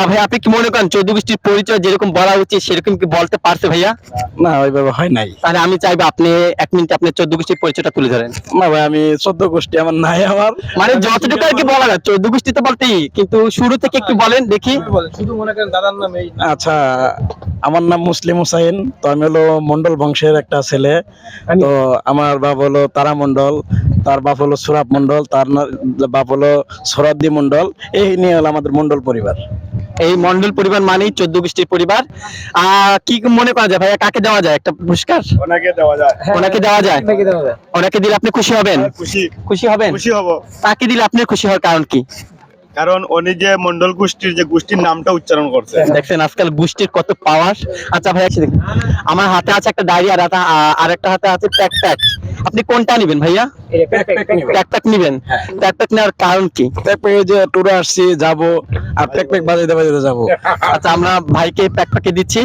ভাই আপনি কি মনে করেন 14 গোষ্ঠীর পরিচয় যেরকম বলা উচিত সেরকম কি বলতে পারছে ভাইয়া? না ওইভাবে হয় নাই। তাহলে আমি চাইবো আপনি 1 মিনিট আপনার 14 গোষ্ঠীর পরিচয়টা তুলে ধরেন। না ভাই, আমি 14 গোষ্ঠী আমার নাই। আমার মানে যতটুকু আর কি বলা যায় 14 গোষ্ঠী তো বলতেই, কিন্তু শুরু থেকে একটু বলেন দেখি। শুধু মনে করেন দাদার নাম এই। আচ্ছা, আমার নাম মুসলিম হুসাইন। তো আমি হলো মন্ডল বংশের একটা ছেলে। তো আমার বাপ হলো তারা মন্ডল, তার বাপ হলো সুরাব মন্ডল, বাপ হলো সরাদ্দি মন্ডল। এই নিয়ে হলো আমাদের মন্ডল পরিবার। এই মন্ডল পরিবার মানেই 14 গোষ্ঠীর পরিবার। কি মনে করা যায় ভাইয়া, কাকে দেওয়া যায় একটা পুরস্কার? ওনাকে দেওয়া যায়। ওনাকে দেওয়া যায়। ওনাকে দিলে আপনি খুশি হবেন? খুশি খুশি হবেন? খুশি হব, তাকে দিলে আপনি খুশি হওয়ার কারণ কি? কারণ উনি যে মন্ডল গোষ্ঠীর যে গোষ্ঠীর নামটা উচ্চারণ করছে। দেখছেন আজকাল গোষ্ঠীর কত পাওয়ার। আচ্ছা ভাইয়া দেখুন, আমার হাতে আছে একটা ডায়েরি আর একটা হাতে আছে প্যাক প্যাক। আপনি কোনটা নেবেন ভাইয়া? প্যাক প্যাক নেবেন। প্যাক প্যাক নেওয়ার কারণ কি? প্যাক যে ট্যুরে আসছি, যাবো আর প্যাক বাজাইতে বাজাইতে যাবো। আচ্ছা আমরা ভাইকে প্যাক প্যাকে দিচ্ছি।